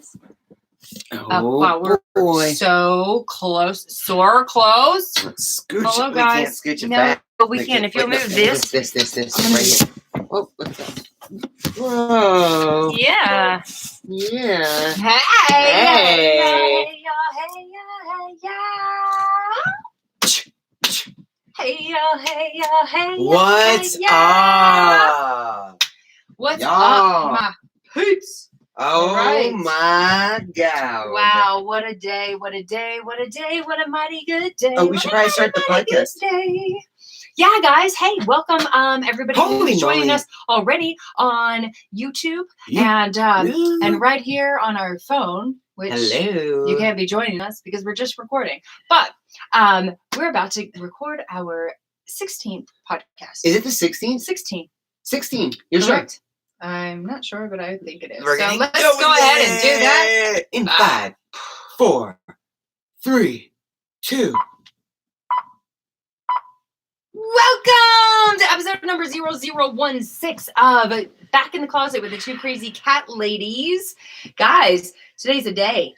guys. Oh, wow, we're boy. so close. So close. Let's scooch Hello, it. guys. We can't scooch it No, back. but we can. If you'll move this. This. Right here. Oh, look at that. Whoa. Yeah. Yeah. Hey. Hey. What's up? What's Y'all. up, my poots? Oh right. my God. Wow, what a day, what a mighty good day. Oh, we should probably start the podcast. Day. Yeah, guys. Hey, welcome everybody who's joining us already on YouTube and right here on our phone, which you can't be joining us because we're just recording. But we're about to record our 16th podcast. Is it the 16th? 16. You're correct. Sure? I'm not sure, but I think it is. So let's go ahead and do that. In 5, 4, 3, 2. Welcome to episode number 0016 of Back in the Closet with the Two Crazy Cat Ladies. Guys, today's a day.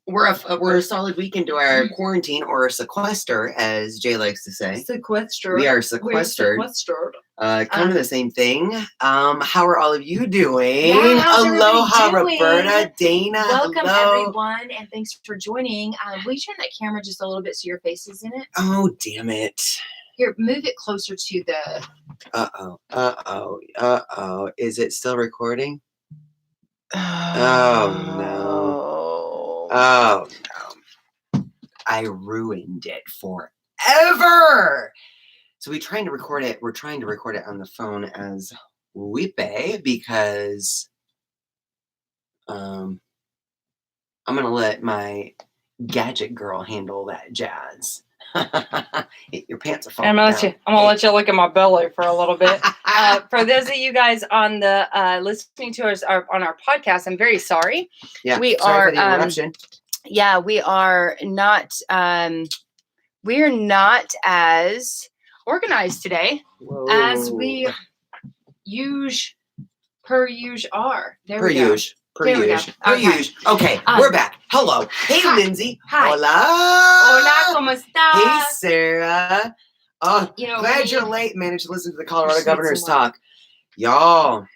We're a solid week into our quarantine or sequester, as Jay likes to say. Sequestered. We are sequestered. Kind of the same thing. How are all of you doing? Yeah, how's Aloha, doing? Roberta, Dana. Welcome, hello. everyone, and thanks for joining. Will you turn that camera just a little bit so your face is in it? Oh, damn it. Here, move it closer to the... Uh-oh. Is it still recording? Oh, no. Oh, no. I ruined it forever. So we're trying to record it on the phone as Wipe because I'm going to let my gadget girl handle that jazz. Your pants are falling I'm down. going to let you look at my belly for a little bit. For those of you guys on the listening to us on our podcast, I'm very sorry. Yeah, we sorry are. For the interruption. Yeah, we are not. We're not as organized today as we per usual are. Per usual. Okay, we're back. Hello. Hey, hi. Lindsay. Hi. Hola, ¿cómo estás? Hey, Sarah. Oh, glad you're late. Managed to listen to the Colorado Governor's talk. Y'all,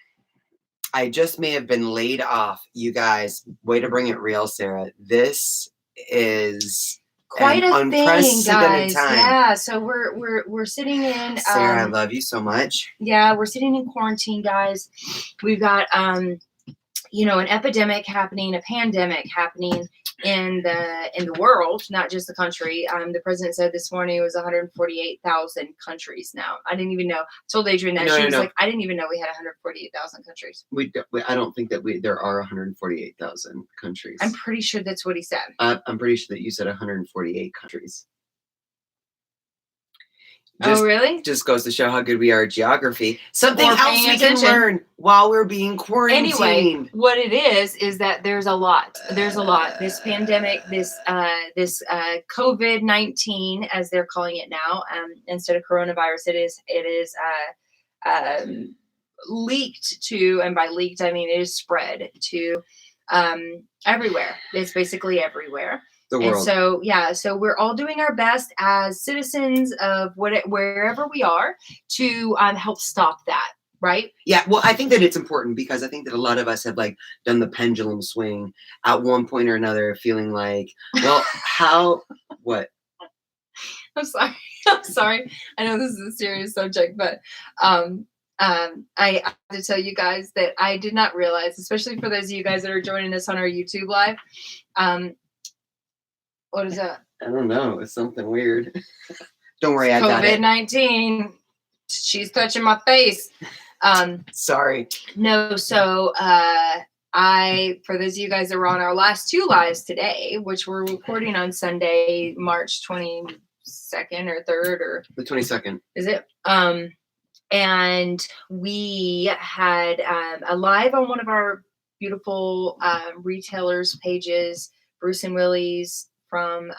I just may have been laid off. You guys, way to bring it real, Sarah. This is quite an a unprecedented thing, guys. time. Yeah, so we're sitting in. Sarah, I love you so much. Yeah, we're sitting in quarantine, guys. We've got an epidemic happening, a pandemic happening in the world, not just the country. The president said this morning it was 148,000 countries now. I didn't even know. I told Adrienne that she was like, I didn't even know we had 148,000 countries. I don't think that there are 148,000 countries. I'm pretty sure that's what he said. I'm pretty sure that you said 148 countries. Really? Just goes to show how good we are at geography. Something else we attention. can learn while we're being quarantined. Anyway, what it is that there's a lot. This pandemic, this COVID-19, as they're calling it now, instead of coronavirus, it is leaked to, and by leaked I mean it is spread to everywhere. It's basically everywhere. The world. And so we're all doing our best as citizens of wherever we are to help stop that, right? Yeah, well, I think that it's important because I think that a lot of us have done the pendulum swing at one point or another, feeling like, well, what? I'm sorry. I know this is a serious subject, but I have to tell you guys that I did not realize, especially for those of you guys that are joining us on our YouTube live. What is that? I don't know. It's something weird. Don't worry, I got it. COVID-19. She's touching my face. Sorry. No, so for those of you guys that were on our last two lives today, which we're recording on Sunday, March 22nd or 3rd or the 22nd. Is it? And we had a live on one of our beautiful retailers pages, Bruce and Willie's, from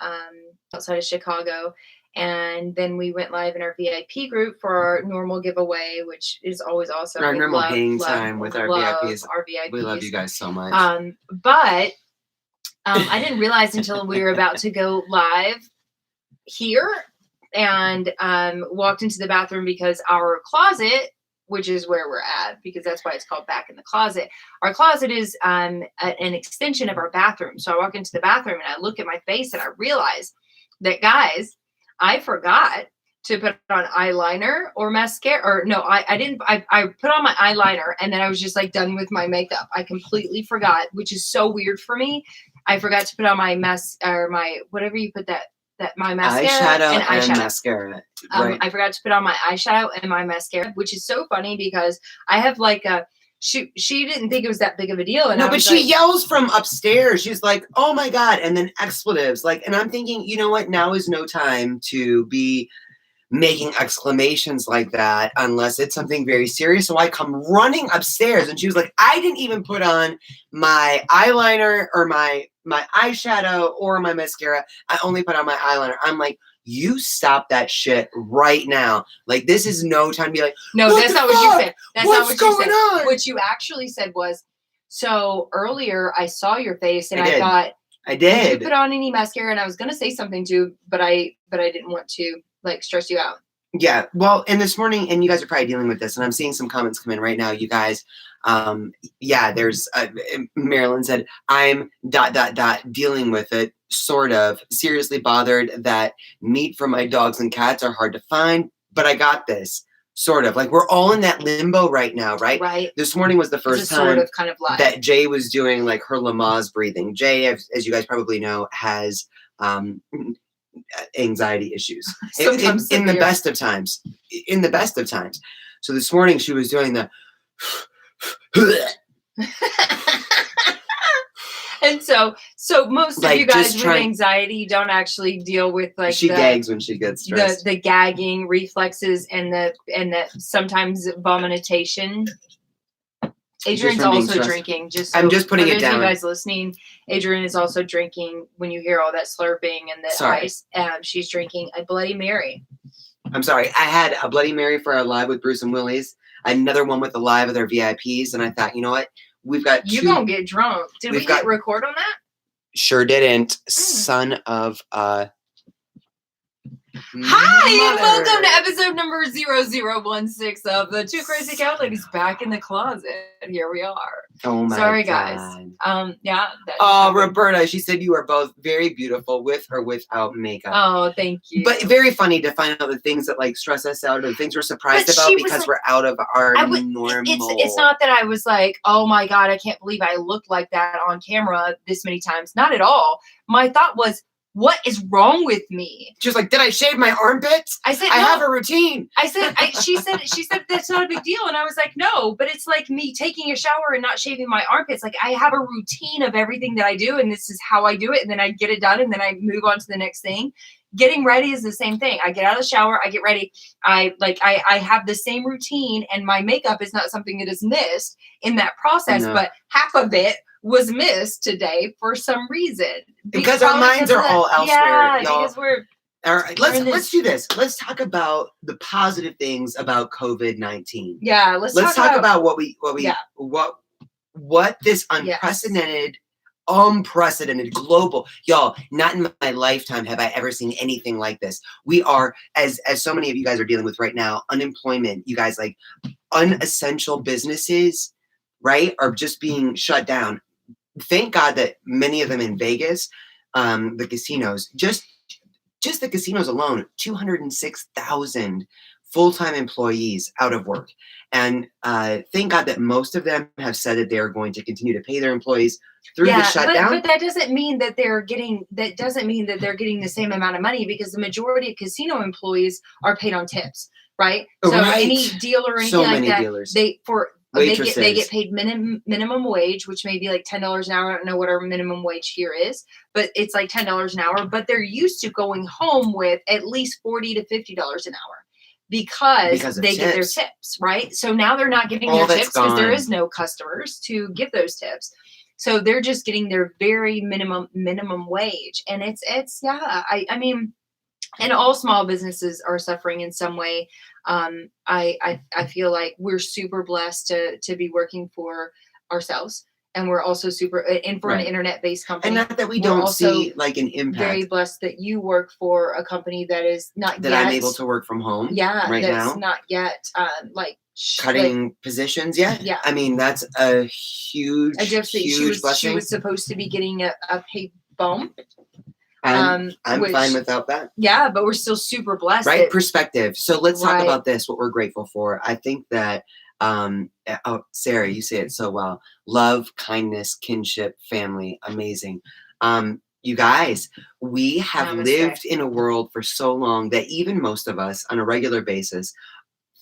outside of Chicago, And then we went live in our VIP group for our normal giveaway, which is always awesome. Our normal hang time with our VIPs. We love you guys so much. But I didn't realize until we were about to go live here and walked into the bathroom because our closet, which is where we're at, because that's why it's called Back in the Closet. Our closet is an extension of our bathroom. So I walk into the bathroom and I look at my face and I realize that, guys, I forgot to put on eyeliner or mascara. Or no, I didn't. I put on my eyeliner and then I was just like done with my makeup. I completely forgot, which is so weird for me. I forgot to put on my whatever you put my mascara and eyeshadow. Mascara. Right. I forgot to put on my eyeshadow and my mascara, which is so funny because I have like she didn't think it was that big of a deal. And no, but she yells from upstairs. She's like, "Oh my God." And then expletives. Like, and I'm thinking, you know what? Now is no time to be making exclamations like that unless it's something very serious. So I come running upstairs and she was like, I didn't even put on my eyeliner or my eyeshadow or my mascara. I only put on my eyeliner. I'm like, you stop that shit right now. Like, this is no time to be like, no, that's not what you said. That's not what you said. On? What you actually said was, so earlier I saw your face and I thought, I did. You put on any mascara? And I was going to say something too, but I didn't want to like stress you out. Yeah. Well, and this morning, and you guys are probably dealing with this, and I'm seeing some comments come in right now, you guys. There's Marilyn said, I'm ... dealing with it, sort of. Seriously bothered that meat for my dogs and cats are hard to find, but I got this. Sort of. Like, we're all in that limbo right now, right? Right. This morning was the first time sort of kind of that Jae was doing like her Lamaze breathing. Jae, as you guys probably know, has anxiety issues in the best of times. In the best of times. So this morning she was doing the and so most of you guys with anxiety don't actually deal with like she gags when she gets stressed. The gagging reflexes and the sometimes vomitation. Adrienne's also drinking. I'm just putting it down. You guys listening, Adrienne is also drinking. When you hear all that slurping and the ice, she's drinking a Bloody Mary. I'm sorry. I had a Bloody Mary for our live with Bruce and Willie's. Another one with the live with our VIPs, and I thought, you know what? We've got you gonna get drunk. Did we hit record on that? Sure didn't. Son of a Hi, and welcome to episode number 0016 of the Two Crazy Cat Ladies Back in the Closet. Here we are. Oh my Sorry, God. guys. Yeah. Roberta, she said you are both very beautiful with or without makeup. Oh, thank you. But very funny to find out the things that like stress us out or the things we're surprised about because we're out of our normal. It's not that I was like, oh my God, I can't believe I looked like that on camera this many times. Not at all. My thought was, what is wrong with me? She was like, did I shave my armpits? I said, I have a routine. I said, she said, that's not a big deal. And I was like, no, but it's like me taking a shower and not shaving my armpits. Like, I have a routine of everything that I do, and this is how I do it. And then I get it done, and then I move on to the next thing. Getting ready is the same thing. I get out of the shower, I get ready. I have the same routine, and my makeup is not something that is missed in that process, but half of it was missed today for some reason. Because our minds are all elsewhere. Yeah, y'all. Because we're all right. Let's do this. Let's talk about the positive things about COVID-19. Yeah, let's talk about what this unprecedented global, y'all, not in my lifetime have I ever seen anything like this. We are, as so many of you guys are dealing with right now, unemployment, you guys, like unessential businesses, right, are just being shut down. Thank God that many of them in Vegas, the casinos, just the casinos alone, 206,000 full-time employees out of work. And thank God that most of them have said that they are going to continue to pay their employees through the shutdown. But that doesn't mean that they're getting the same amount of money, because the majority of casino employees are paid on tips, right? So any deal or anything like that, dealers. They get paid minimum wage, which may be like $10 an hour. I don't know what our minimum wage here is, but it's like $10 an hour. But they're used to going home with at least $40 to $50 an hour because they get their tips, right? So now they're not getting their tips because there is no customers to give those tips. So they're just getting their very minimum wage, and it's I mean, and all small businesses are suffering in some way. I feel like we're super blessed to be working for ourselves, and we're also super and for an Right. internet-based company. And not that we We're don't also see like an very impact blessed that you work for a company that is not that yet. I'm able to work from home right that's now. not yet like Cutting positions yet. Yeah. I mean, that's a huge, huge blessing. She was supposed to be getting a pay bump. I'm fine without that. Yeah, but we're still super blessed. Right? Perspective. So let's talk Right. about this, what we're grateful for. I think that, Sarah, you say it so well. Love, kindness, kinship, family. Amazing. You guys, we have Namaste. lived in a world for so long that even most of us on a regular basis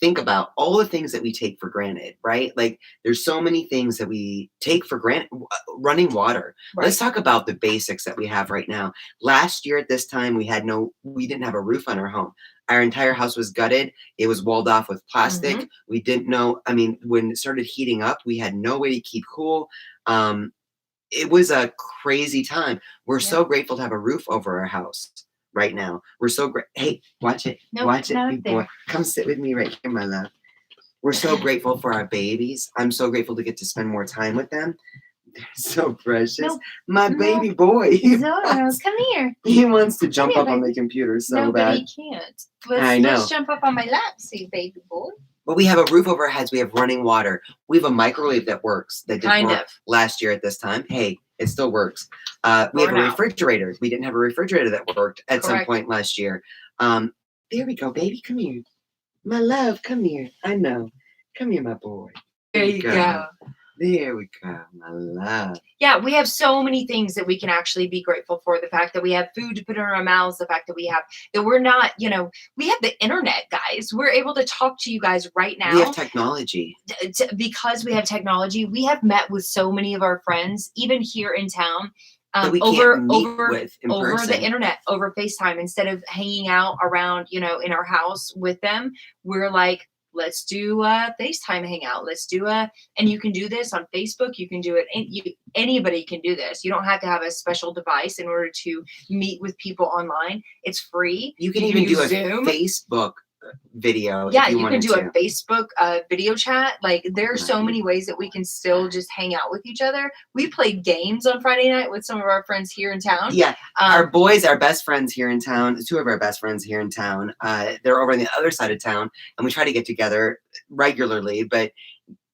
think about all the things that we take for granted, right? Like there's so many things that we take for granted. Running water. Right. Let's talk about the basics that we have right now. Last year at this time, we didn't have a roof on our home. Our entire house was gutted. It was walled off with plastic. Mhm. We didn't know. I mean, when it started heating up, we had no way to keep cool. It was a crazy time. We're so grateful to have a roof over our house right now. We're so great. Hey, watch it. Nope, watch it, not big there. boy. Come sit with me right here, my love. We're so grateful for our babies. I'm so grateful to get to spend more time with them. They're so precious. Nope. My baby boy. Zorro, come here. He wants to jump here, up on the computer so no, bad. but he can't. I know. Let's jump up on my lap, see, baby boy. But we have a roof over our heads. We have running water. We have a microwave that works. That didn't Kind work of. last year at this time. Hey, it still works. We have a now. refrigerator. We didn't have a refrigerator that worked at some Correct. point last year. There we go, baby. Come here. My love, come here. I know. Come here, my boy. There you go. There we go, my love. Yeah, we have so many things that we can actually be grateful for. The fact that we have food to put in our mouths, the fact that we're not, we have the internet, guys. We're able to talk to you guys right now. We have technology. Because we have technology, we have met with so many of our friends, even here in town, that we over can't meet with in over person. the internet, over FaceTime. Instead of hanging out around, in our house with them, we're like, let's do a FaceTime hangout. And you can do this on Facebook. You can do it. Anybody can do this. You don't have to have a special device in order to meet with people online. It's free. You can even do a Zoom. Facebook video. Yeah, if you can wanted do to. a Facebook video chat. Like there are so many ways that we can still just hang out with each other. We played games on Friday night with some of our friends here in town. Yeah, our boys, our best friends here in town, two of our best friends here in town, they're over on the other side of town, and we try to get together regularly, but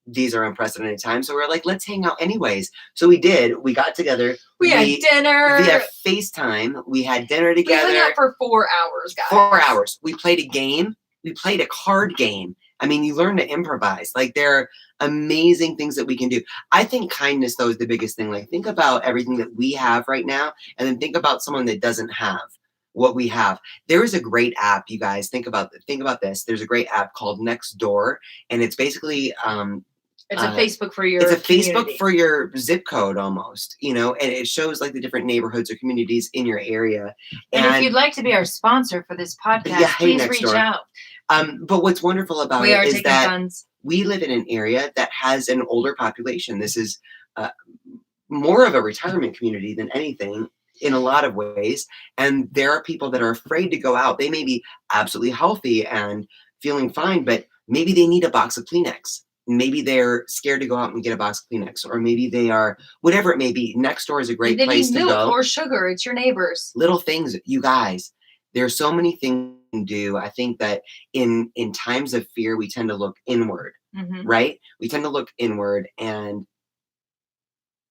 these are unprecedented times. So we're like, let's hang out anyways. So we did. We got together. We had dinner. Via FaceTime. We had dinner together. We hung out for 4 hours, guys. 4 hours. We played a game. We played a card game. I mean, you learn to improvise. Like, there are amazing things that we can do. I think kindness, though, is the biggest thing. Like, think about everything that we have right now, and then think about someone that doesn't have what we have. There is a great app, you guys. Think about this. There's a great app called Nextdoor, and it's basically it's a Facebook for your Facebook for your zip code almost, and it shows like the different neighborhoods or communities in your area. And if you'd like to be our sponsor for this podcast, please reach out. But what's wonderful about it is that we live in an area that has an older population. This is more of a retirement community than anything in a lot of ways. And there are people that are afraid to go out. They may be absolutely healthy and feeling fine, but maybe they need a box of Kleenex. Maybe they're scared to go out and get a box of Kleenex, or maybe they are, whatever it may be. Nextdoor is a great place to go. They need milk or sugar. It's your neighbors. Little things, you guys. There's so many things we can do. I think that in times of fear, we tend to look inward, right? We tend to look inward and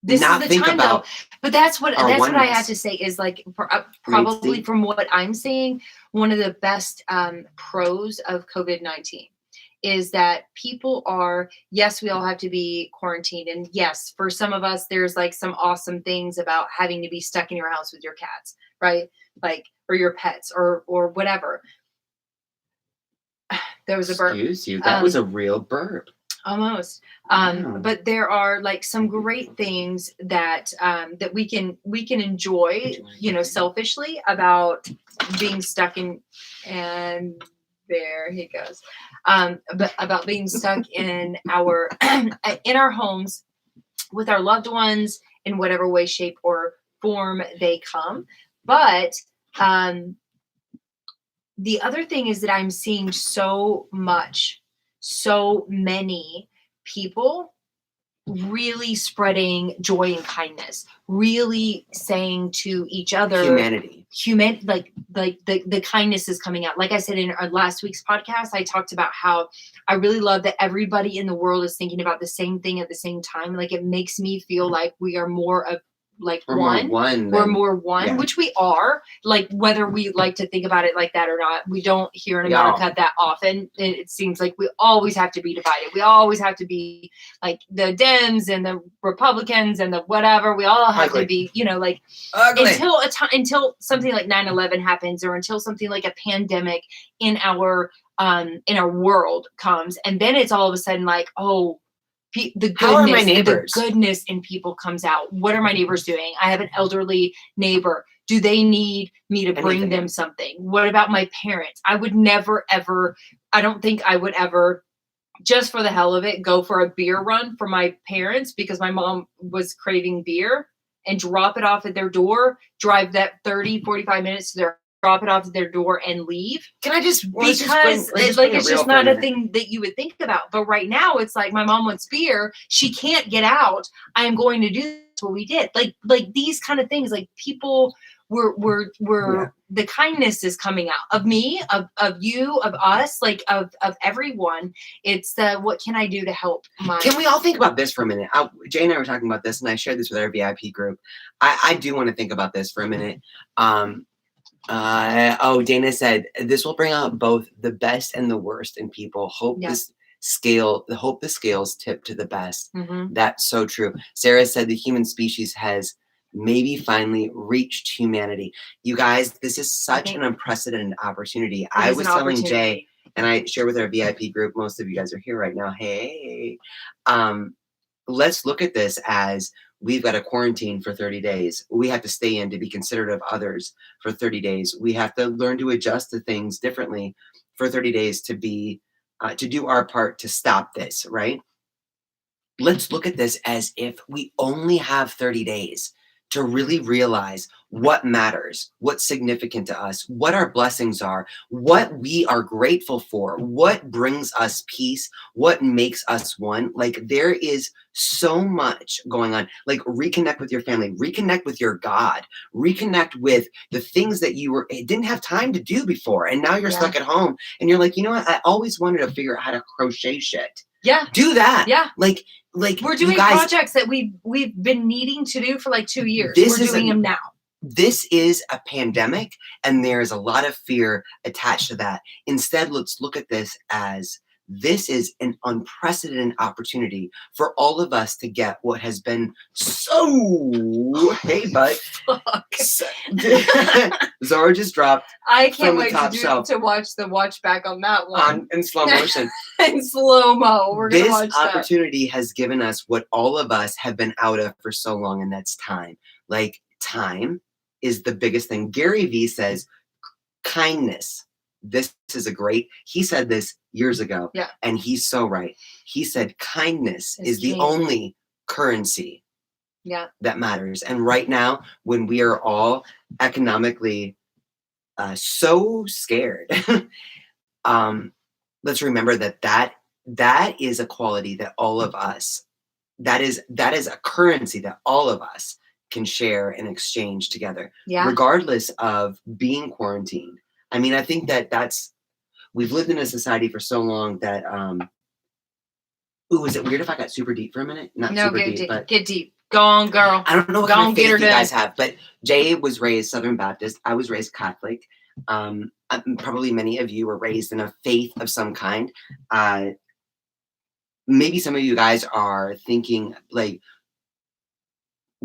not think about. But that's what I have to say is like probably from what I'm seeing, one of the best pros of COVID-19. Is that people are, yes, we all have to be quarantined. And yes, for some of us, there's like some awesome things about having to be stuck in your house with your cats, right? Like, or your pets or whatever. There was a burp. Excuse you. That was a real burp. Almost. But there are like some great things that that we can enjoy, selfishly about being stuck in, and there he goes. But about being stuck in our homes with our loved ones in whatever way, shape, or form they come. But the other thing is that I'm seeing so many people really spreading joy and kindness, really saying to each other, like the kindness is coming out. Like I said in our last week's podcast, I talked about how I really love that everybody in the world is thinking about the same thing at the same time. Like it makes me feel like we are more of like we're more one, which we are, like whether we like to think about it like that or not. We don't here in America that often. It seems like we always have to be divided. We always have to be like the Dems and the Republicans and the whatever. We all have to be, like until something like 9/11 happens, or until something like a pandemic in our world comes, and then it's all of a sudden like, oh, the goodness in people comes out. What are my neighbors doing? I have an elderly neighbor. Do they need me to bring them something? What about my parents? I would never, ever, I don't think I would ever, just for the hell of it, go for a beer run for my parents because my mom was craving beer, and drop it off at their door, drive that 30, 45 minutes to their drop it off at their door and leave. Can I just it's just not a thing that you would think about. But right now it's like my mom wants beer. She can't get out. I am going to do this. What we did. Like these kind of things, like people were the kindness is coming out of me, of you, of us, like of everyone. It's what can I do to help Can we all think about this for a minute? Jay and I were talking about this, and I shared this with our VIP group. I do want to think about this for a minute. Dana said this will bring out both the best and the worst in people. Hope the scales tip to the best. Mm-hmm. That's so true. Sarah said the human species has maybe finally reached humanity. You guys, this is such an unprecedented opportunity. I was telling Jay, and I share with our VIP group, most of you guys are here right now. Hey, let's look at this as we've got a quarantine for 30 days. We have to stay in to be considerate of others for 30 days. We have to learn to adjust to things differently for 30 days to be, to do our part to stop this, right? Let's look at this as if we only have 30 days to really realize what matters, what's significant to us, what our blessings are, what we are grateful for, what brings us peace, what makes us one. Like there is so much going on. Like reconnect with your family, reconnect with your God, reconnect with the things that you didn't have time to do before. And now you're stuck at home and you're like, you know what? I always wanted to figure out how to crochet shit. Yeah. Do that. Yeah. Like we're doing projects that we've been needing to do for like 2 years. We're doing them now. This is a pandemic, and there is a lot of fear attached to that. Instead, let's look at this as this is an unprecedented opportunity for all of us to get what has been hey, bud. Zora just dropped. I can't wait to watch the watch back on that one. In slow motion. In slow-mo. We're going to watch that. This opportunity has given us what all of us have been out of for so long, and that's time. Like time is the biggest thing. Gary Vee says kindness. This is he said this years ago, and he's so right. He said kindness is the only currency that matters. And right now, when we are all economically so scared, let's remember that is a quality that all of us, that is a currency that all of us can share and exchange together, regardless of being quarantined. I mean, I think we've lived in a society for so long that, is it weird if I got super deep for a minute? Get deep. Go on, girl. I don't know what kind of faith you guys have, but Jay was raised Southern Baptist. I was raised Catholic. Probably many of you were raised in a faith of some kind. Maybe some of you guys are thinking like,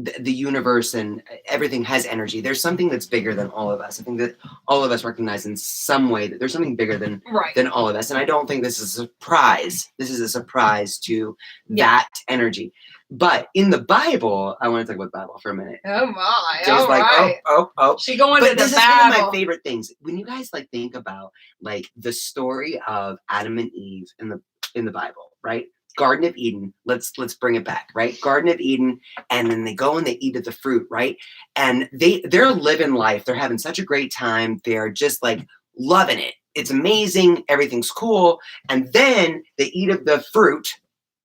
the universe and everything has energy. There's something that's bigger than all of us. I think that all of us recognize in some way that there's something bigger than all of us. And I don't think this is a surprise. This is a surprise to that energy. But in the Bible, I want to talk about the Bible for a minute. Oh my! Jay's like, She going to the Bible. This is one of my favorite things. When you guys like think about like the story of Adam and Eve in the Bible, right? Garden of Eden. Let's bring it back, right? Garden of Eden, and then they go and they eat of the fruit, right? And they're living life. They're having such a great time. They're just like loving it. It's amazing. Everything's cool. And then they eat of the fruit,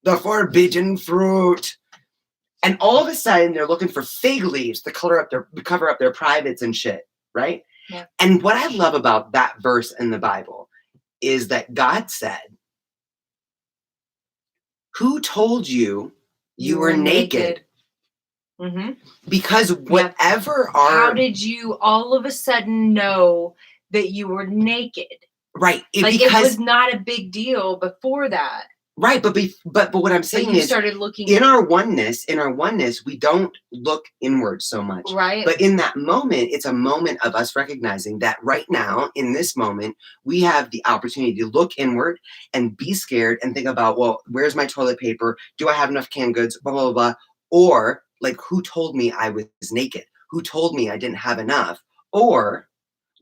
the forbidden fruit. And all of a sudden they're looking for fig leaves to cover up their privates and shit, right? Yeah. And what I love about that verse in the Bible is that God said, who told you you were naked? Mm-hmm. Because whatever How did you all of a sudden know that you were naked? Right. It was not a big deal before that. Right. But what I'm saying you is started looking in our oneness, we don't look inward so much. Right. But in that moment, it's a moment of us recognizing that right now, in this moment, we have the opportunity to look inward and be scared and think about, well, where's my toilet paper? Do I have enough canned goods? Blah, blah, blah. Or like, who told me I was naked? Who told me I didn't have enough? Or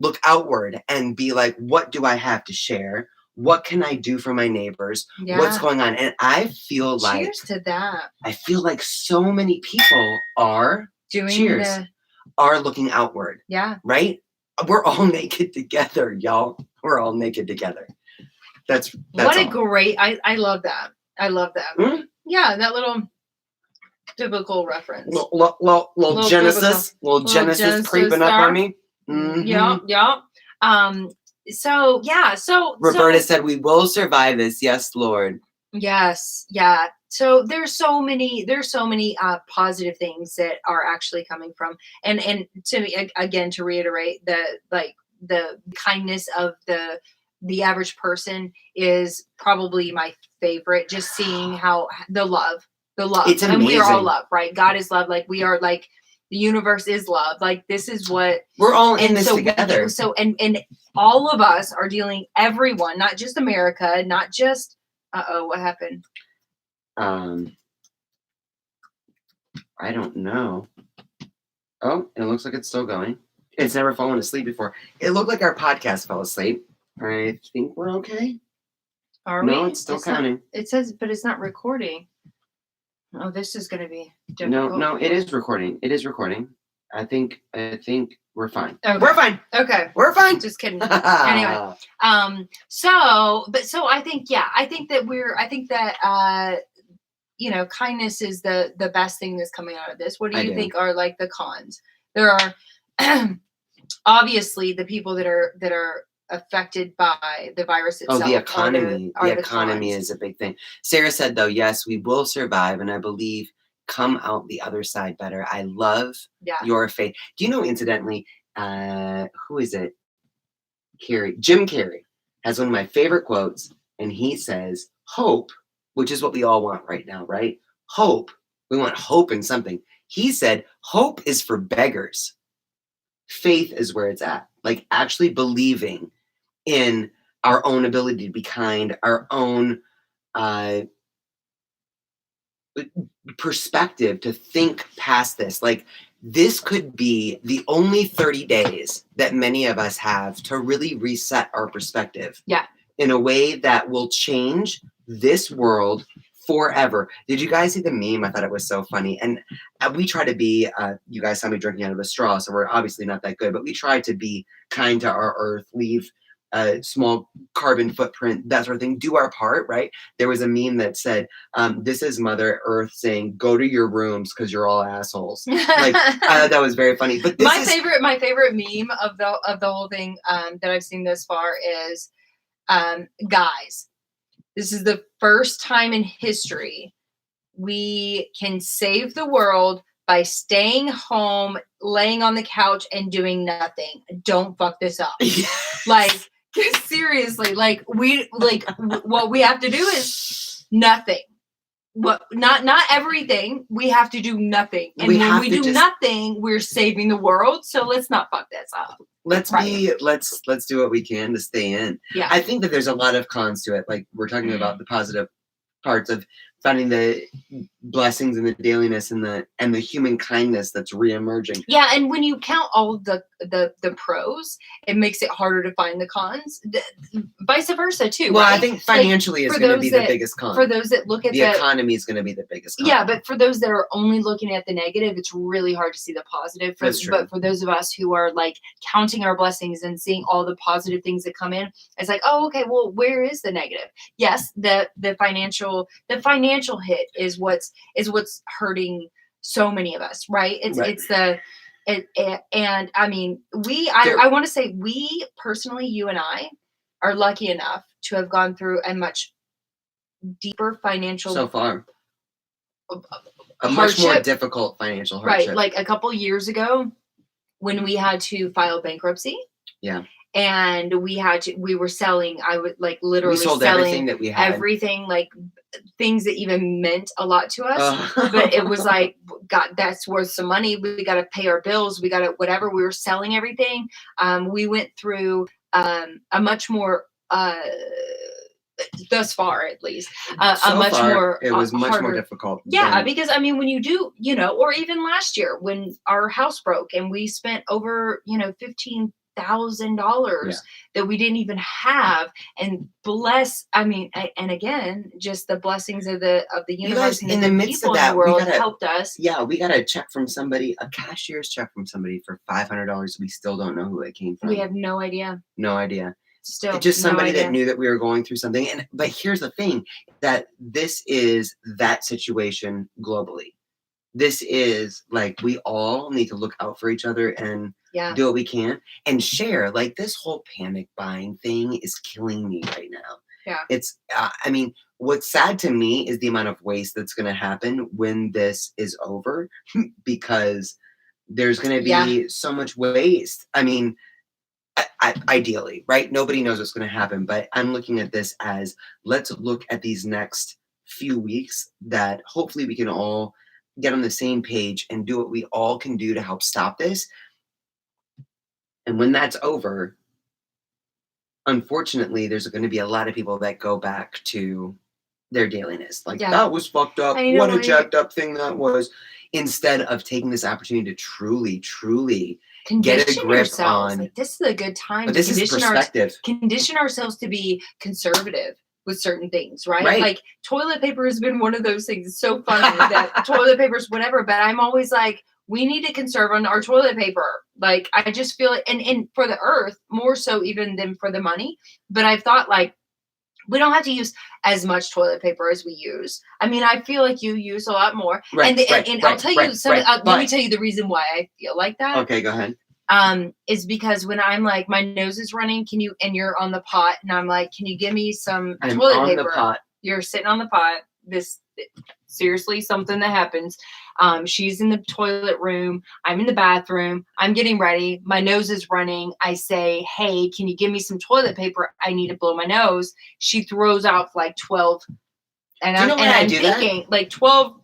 look outward and be like, what do I have to share? What can I do for my neighbors? Yeah. What's going on? And I feel like cheers to that. I feel like so many people are looking outward. Yeah. Right? We're all naked together, y'all. We're all naked together. That's what a all. great I love that. I love that. Mm-hmm. Yeah, that little biblical reference. Little Genesis. Little Genesis creeping up on me. Mm-hmm. Yeah. So Roberta said we will survive this. Yes, Lord. Yes. Yeah. So there's so many positive things that are actually coming from, and to me, again, to reiterate, the kindness of the average person is probably my favorite. Just seeing how the love, it's amazing. And we are all love, right? God is love. Like we are like, the universe is love. Like this is what we're all in this together. And all of us are dealing, everyone, not just America, not just, what happened? I don't know. Oh, it looks like it's still going. It's never fallen asleep before. It looked like our podcast fell asleep. I think we're okay. Are we? No, it's still counting. It says, but it's not recording. Oh, this is going to be difficult. No, it is recording. It is recording. I think we're fine. Okay. We're fine. Okay. We're fine. Just kidding. Anyway. So I think that kindness is the best thing that's coming out of this. What do you think are like the cons? There are obviously the people that are affected by the virus itself. Oh, the economy. The economy cons. is a big thing. Sarah said, though, yes, we will survive, and I believe come out the other side better. I love your faith. Do you know, incidentally, who is it? Jim Carrey has one of my favorite quotes, and he says, hope, which is what we all want right now, right? Hope. We want hope in something. He said, hope is for beggars. Faith is where it's at. Like actually believing in our own ability to be kind, our own perspective to think past this. Like this could be the only 30 days that many of us have to really reset our perspective. Yeah. In a way that will change this world forever. Did you guys see the meme? I thought it was so funny. And we try to be, you guys saw me drinking out of a straw, so we're obviously not that good, but we try to be kind to our earth, leave a small carbon footprint, that sort of thing, do our part, right? There was a meme that said, this is Mother Earth saying, go to your rooms because you're all assholes. Like, that was very funny. But my favorite meme of the whole thing that I've seen thus far is, guys, this is the first time in history we can save the world by staying home, laying on the couch, and doing nothing. Don't fuck this up. Yes. Like, seriously, what we have to do is nothing. Not everything. We have to do nothing. And when we do nothing, we're saving the world. So let's not fuck this up. Let's do what we can to stay in. Yeah. I think that there's a lot of cons to it. Like we're talking about the positive parts of finding the blessings and the dailiness and the human kindness that's reemerging. Yeah, and when you count all of the pros, it makes it harder to find the cons. Vice versa too. Well, right? I think financially is going to be the biggest con. For those that look at the economy is going to be the biggest con. Yeah, but for those that are only looking at the negative, it's really hard to see the positive. That's true. But for those of us who are like counting our blessings and seeing all the positive things that come in, it's like, oh, okay, well, where is the negative? Yes, the financial hit is what's hurting so many of us, right? And I mean, I want to say we personally, you and I, are lucky enough to have gone through a much deeper financial so far. A hardship. Much more difficult financial hardship. Right, like a couple years ago when we had to file bankruptcy. Yeah. And we were selling, I would like literally we sold selling everything that we had. Everything, like things that even meant a lot to us. But it was like, God, that's worth some money. We got to pay our bills. We got to, whatever. We were selling everything. We went through a much more, thus far at least, it was much harder, more difficult. Yeah, because I mean, when you do, or even last year when our house broke and we spent over, $15,000 that we didn't even have, and and again, just the blessings of the universe and in the midst of that, in the world helped us. Yeah, we got a check from somebody, a cashier's check from somebody for $500. We still don't know who it came from. We have no idea. No idea. Still, just somebody that knew that we were going through something. But here's the thing, that this is that situation globally. This is like, we all need to look out for each other and do what we can and share. Like, this whole panic buying thing is killing me right now. Yeah. It's, what's sad to me is the amount of waste that's going to happen when this is over, because there's going to be so much waste. I mean, ideally, right? Nobody knows what's going to happen, but I'm looking at this as, let's look at these next few weeks that hopefully we can all get on the same page and do what we all can do to help stop this. And when that's over, unfortunately, there's going to be a lot of people that go back to their dailiness. Like, that was fucked up. What a jacked up thing that was. Instead of taking this opportunity to truly get a grip on. Like, this is a good time to condition ourselves to be conservative with certain things, right? Like, toilet paper has been one of those things. It's so funny that toilet paper is whatever, but I'm always like, we need to conserve on our toilet paper. Like, I just feel it, and for the earth, more so even than for the money. But I've thought, like, we don't have to use as much toilet paper as we use. I mean, I feel like you use a lot more. And I'll tell you let me tell you the reason why I feel like that. Okay, go ahead. Is because when I'm like, my nose is running, and you're on the pot, and I'm like, can you give me some toilet paper? The pot. You're sitting on the pot. Seriously, something that happens. She's in the toilet room. I'm in the bathroom. I'm getting ready. My nose is running. I say, hey, can you give me some toilet paper? I need to blow my nose. She throws out like 12. And I'm thinking, like, 12.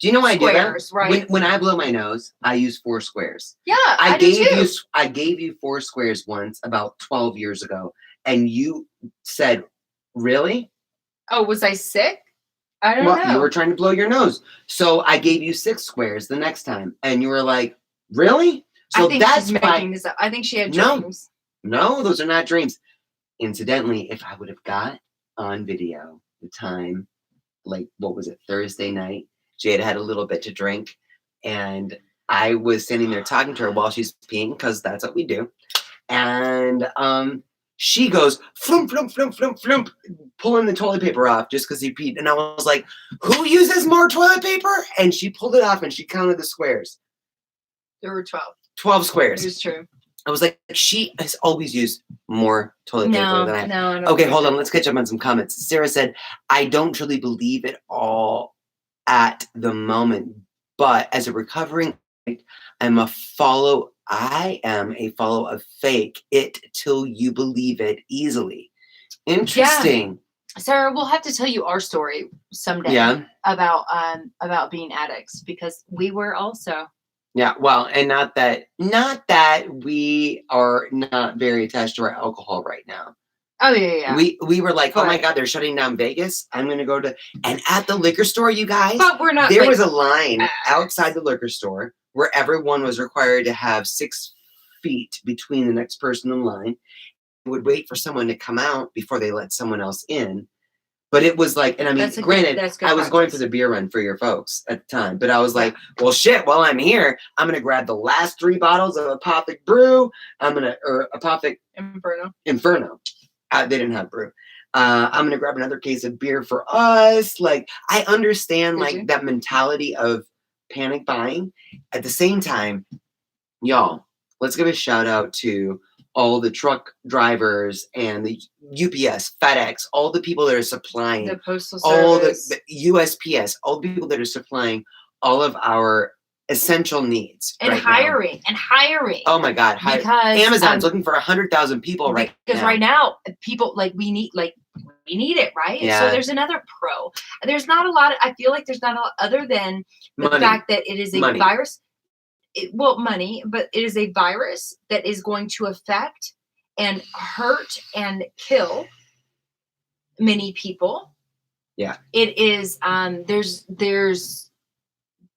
Do you know why squares, I do that? Right? When I blow my nose, I use 4 squares. Yeah, I gave you 4 squares once about 12 years ago, and you said, really? Oh, was I sick? I don't know. You were trying to blow your nose. So I gave you 6 squares the next time, and you were like, really? So I think she's making this up. I think she had dreams. No, those are not dreams. Incidentally, if I would have got on video the time, like, what was it, Thursday night, Jade had a little bit to drink, and I was standing there talking to her while she's peeing, because that's what we do. And she goes, flump, flump, flump, flump, flump, pulling the toilet paper off just because he peed. And I was like, who uses more toilet paper? And she pulled it off and she counted the squares. There were 12. 12 squares. It was true. I was like, she has always used more toilet paper than I have. No. Okay, hold on. Let's catch up on some comments. Sarah said, I don't truly believe it all at the moment, but as a recovering, I am a follow of fake it till you believe it easily. Interesting. Yeah. Sarah, we'll have to tell you our story someday about being addicts, because we were also. Yeah, well, and not that we are not very attached to our alcohol right now. Oh yeah. We were like, oh my But- God, they're shutting down Vegas. I'm gonna go to, and at the liquor store, you guys, But we're not. there like, was a line outside the liquor store where everyone was required to have 6 feet between the next person in line. Would wait for someone to come out before they let someone else in. But it was like, and I mean, granted, I was going for the beer run for your folks at the time, but I was like, well, shit, while I'm here, I'm going to grab the last 3 bottles of Apothic Brew. Or Apothic Inferno. They didn't have brew. I'm going to grab another case of beer for us. Like, I understand that mentality of panic buying. At the same time, y'all, let's give a shout out to all the truck drivers and the UPS, FedEx, all the people that are supplying, the postal service, all the USPS, all the people that are supplying all of our essential needs and hiring. Oh my God! Because Amazon's looking for 100,000 people right now. Because right now, people we need it, right? Yeah. So there's another pro. There's not a lot. I feel like there's not a lot other than the fact that it is a virus. Money, but it is a virus that is going to affect and hurt and kill many people. Yeah. It is, there's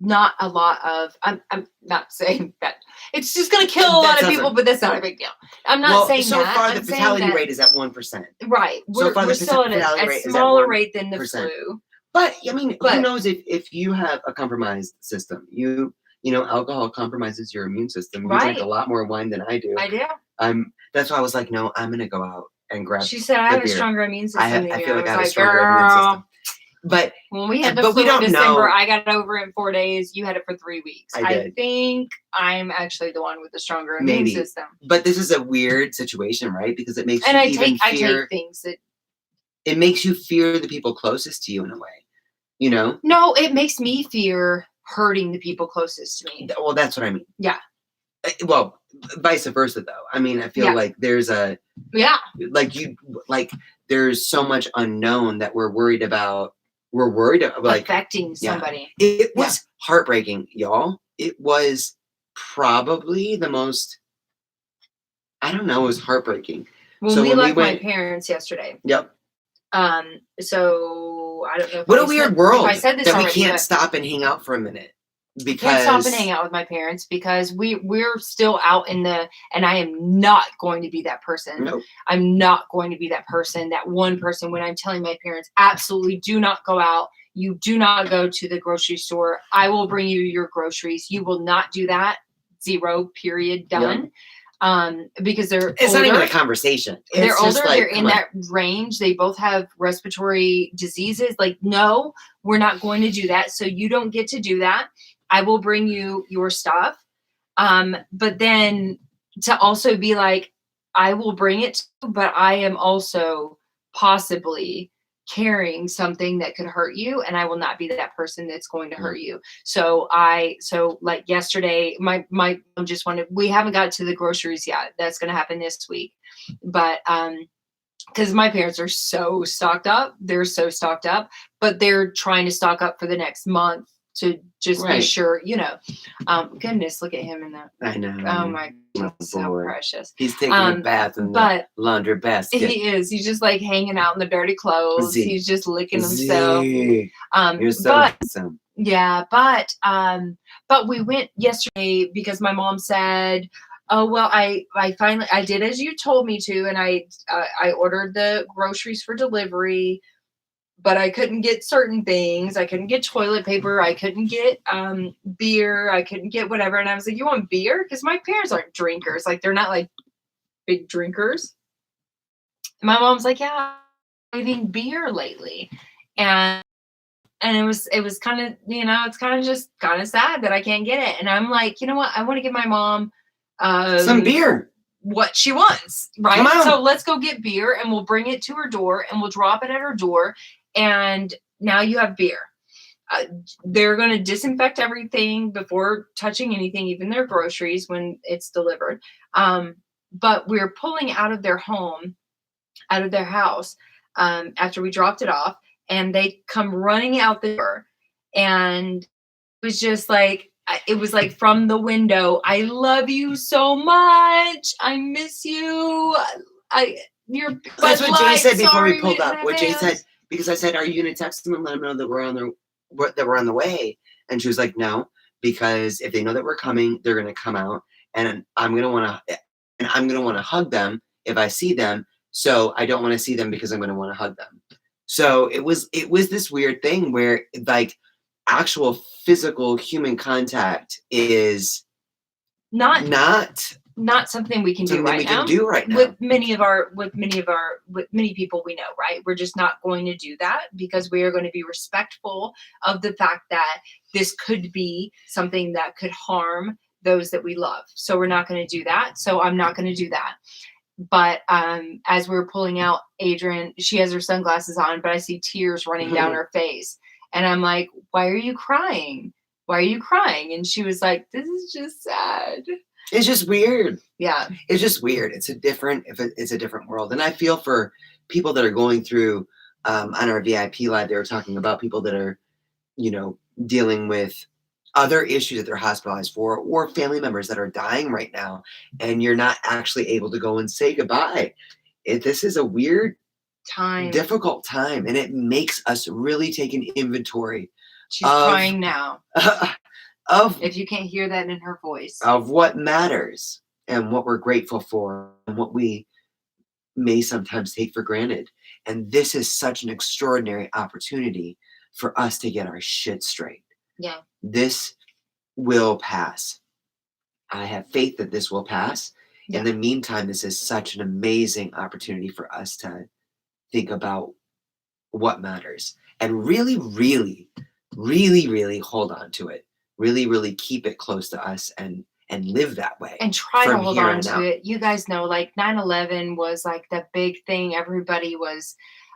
not a lot of, I'm not saying that it's just going to kill a lot of people, but that's not a big deal. I'm not saying so that. So far, the fatality rate is at 1%. Right. We're still at a smaller rate than the flu. But, I mean, who knows if you have a compromised system, you know, alcohol compromises your immune system. You drink a lot more wine than I do. I do. That's why I was like, no, I'm gonna go out and grab. She said I have a stronger immune system than you. I feel like I have a stronger immune system. But when we had the flu in December, I got it over in 4 days. You had it for 3 weeks. I think I'm actually the one with the stronger immune system. But this is a weird situation, right? Because it makes I take things that it makes you fear the people closest to you in a way. You know? No, it makes me fear hurting the people closest to me. Well, that's what I mean. Yeah. Well, vice versa, though. I mean, I feel like there's there's so much unknown that we're worried about. We're worried about affecting somebody. It was heartbreaking, y'all. It was probably the most. I don't know. It was heartbreaking. When we left my parents yesterday. Yep. So I don't know. What a weird world I said this that we can't stop and hang out for a minute. Because can't stop and hang out with my parents because we're still out in the, and I am not going to be that person. Nope. I'm not going to be that person, that one person when I'm telling my parents, absolutely do not go out. You do not go to the grocery store. I will bring you your groceries. You will not do that. 0, period, done. Yep. Because it's older. Not even a conversation. They're older. They're in that range. They both have respiratory diseases. Like, no, we're not going to do that. So you don't get to do that. I will bring you your stuff. But then to also be like, I will bring it, but I am also possibly carrying something that could hurt you, and I will not be that person that's going to hurt you. So like yesterday, my mom just wanted, we haven't got to the groceries yet. That's going to happen this week. But, because my parents are so stocked up, but they're trying to stock up for the next month to just be sure, you know. Goodness, look at him in that. I know. Oh my God, so precious. He's taking a bath in the laundry basket. He is. He's just like hanging out in the dirty clothes. He's just licking himself. You're so handsome. Yeah, but we went yesterday because my mom said, oh, well, I finally, I did as you told me to, and I ordered the groceries for delivery, but I couldn't get certain things. I couldn't get toilet paper. I couldn't get beer. I couldn't get whatever. And I was like, you want beer? Because my parents aren't drinkers. Like, they're not like big drinkers. And my mom's like, yeah, I'm having beer lately. And it was kind of, you know, it's kind of sad that I can't get it. And I'm like, you know what? I want to give my mom some beer. What she wants, right? So let's go get beer and we'll bring it to her door and we'll drop it at her door. And now you have beer. They're going to disinfect everything before touching anything, even their groceries when it's delivered. But we're pulling out of their house after we dropped it off, and they come running out the door, and it was just like, it was like from the window, I love you so much. I miss you. That's what Jay said before sorry, we pulled up. What Jay hands. said, because I said, "Are you going to text them and let them know that we're on the way?" And she was like, "No, because if they know that we're coming, they're going to come out, and I'm going to want to hug them if I see them. So I don't want to see them because I'm going to want to hug them." So it was this weird thing where like actual physical human contact is not not something we can do something right we now. can do right now. With many people we know, right? We're just not going to do that because we are going to be respectful of the fact that this could be something that could harm those that we love. So we're not going to do that. So I'm not going to do that. But as we're pulling out, Adrienne, she has her sunglasses on, but I see tears running down her face. And I'm like, "Why are you crying? Why are you crying?" And she was like, "This is just sad." It's just weird. Yeah. It's just weird. It's a different world. And I feel for people that are going through, on our VIP live, they were talking about people that are, dealing with other issues that they're hospitalized for, or family members that are dying right now, and you're not actually able to go and say goodbye. This is a weird time, difficult time, and it makes us really take an inventory. She's crying now. Of if you can't hear that in her voice, of what matters and what we're grateful for and what we may sometimes take for granted. And this is such an extraordinary opportunity for us to get our shit straight. Yeah. This will pass. I have faith that this will pass. Yeah. In the meantime, this is such an amazing opportunity for us to think about what matters and really, really, really, really hold on to it. Really, really keep it close to us and live that way. And try to hold on to it. You guys know, like 9/11 was like the big thing. Everybody was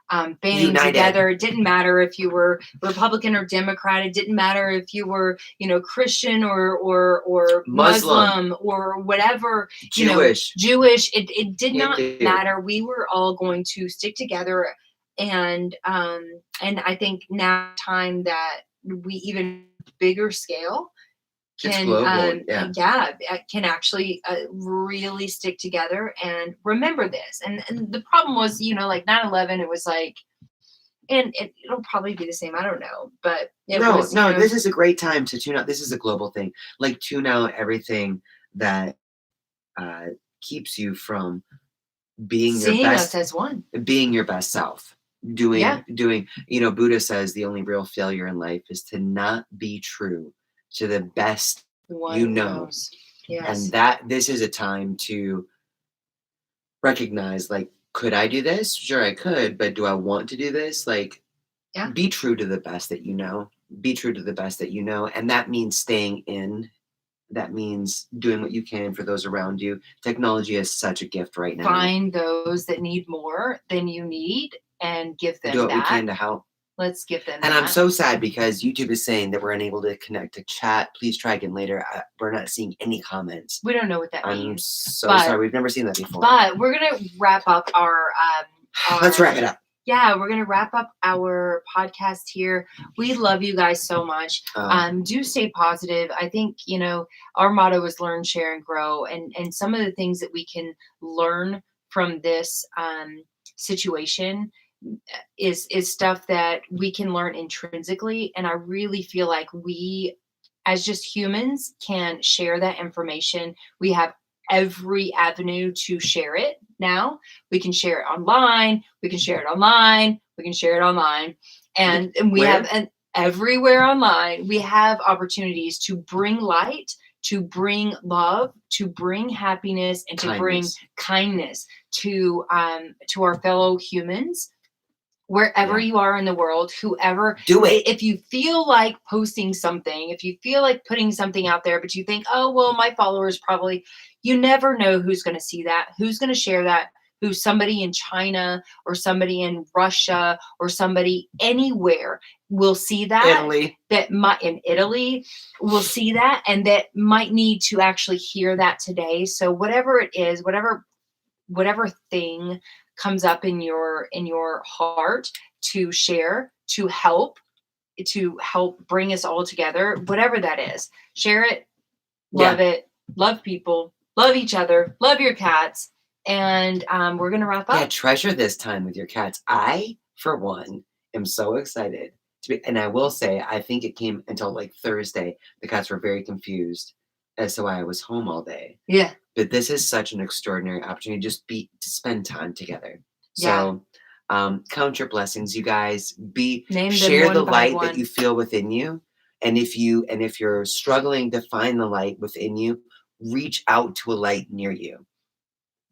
banding together. It didn't matter if you were Republican or Democrat. It didn't matter if you were, Christian or Muslim or whatever, Jewish. It did not matter. We were all going to stick together. And I think now time that we even bigger scale can can actually really stick together and remember this. And the problem was, like 9/11, it was like, and it'll probably be the same. I don't know, but this is a great time to tune out. This is a global thing. Like tune out everything that keeps you from being seeing your best, us as one, being your best self. Doing, Buddha says the only real failure in life is to not be true to the best one Yes. And this is a time to recognize, like, could I do this? Sure, I could, but do I want to do this? Like, be true to the best that you know. Be true to the best that you know. And that means staying in. That means doing what you can for those around you. Technology is such a gift right now. Find those that need more than you need and give them do what we can to help. Let's give them and that. I'm so sad because YouTube is saying that we're unable to connect to chat. Please try again later. We're not seeing any comments. We don't know what that means. I'm so sorry. We've never seen that before. But we're going to wrap up our Let's wrap it up. Yeah, we're going to wrap up our podcast here. We love you guys so much. Do stay positive. I think, our motto is learn, share, and grow. And some of the things that we can learn from this situation is stuff that we can learn intrinsically. And I really feel like we, as just humans, can share that information. We have every avenue to share it now. We can share it online. We can share it online. We can share it online. And we have everywhere online. We have opportunities to bring light, to bring love, to bring happiness, and to bring kindness to our fellow humans. Wherever you are in the world, whoever, do it. If you feel like posting something, if you feel like putting something out there, but you think, oh, well, my followers probably, you never know who's going to see that, who's going to share that, who's somebody in China or somebody in Russia or somebody anywhere will see that. In Italy will see that, and that might need to actually hear that today. So whatever it is, whatever thing comes up in your heart to share, to help bring us all together, whatever that is, share it, love it, love people, love each other, love your cats, And we're going to wrap Yeah, up. treasure this time with your cats. I, for one, am so excited to be, and I will say, I think it came until like Thursday. The cats were very confused as to why I was home all day. Yeah. But this is such an extraordinary opportunity to spend time together. Yeah. So count your blessings, you guys. Name them Share one the by light one. that you feel within you. And if you're struggling to find the light within you, reach out to a light near you.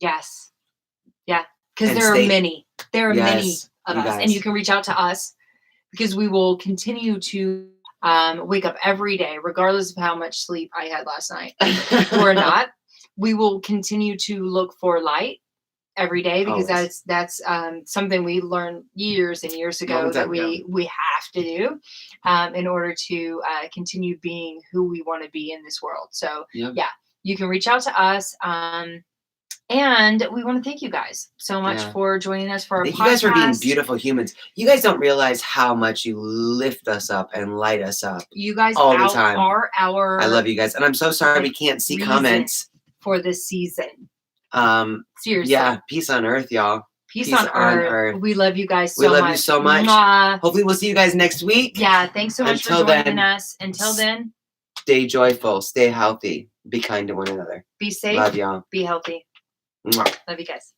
Yes. Yeah. Because there are many. There are many of us. Guys. And you can reach out to us because we will continue to wake up every day, regardless of how much sleep I had last night or not. We will continue to look for light every day because Always. that's something we learned years and years ago that we have to do in order to continue being who we want to be in this world. So yeah, you can reach out to us. And we want to thank you guys so much for joining us for our podcast. You guys for being beautiful humans. You guys don't realize how much you lift us up and light us up. You guys all the time. Are our. I love you guys, and I'm so sorry we can't see comments for this season. Seriously. Yeah. Peace on earth, y'all. Peace on earth. We love you guys so much. We love you so much. Mwah. Hopefully, we'll see you guys next week. Yeah. Thanks so much for joining us. Until then, stay joyful, stay healthy, be kind to one another. Be safe. Love y'all. Be healthy. Mwah. Love you guys.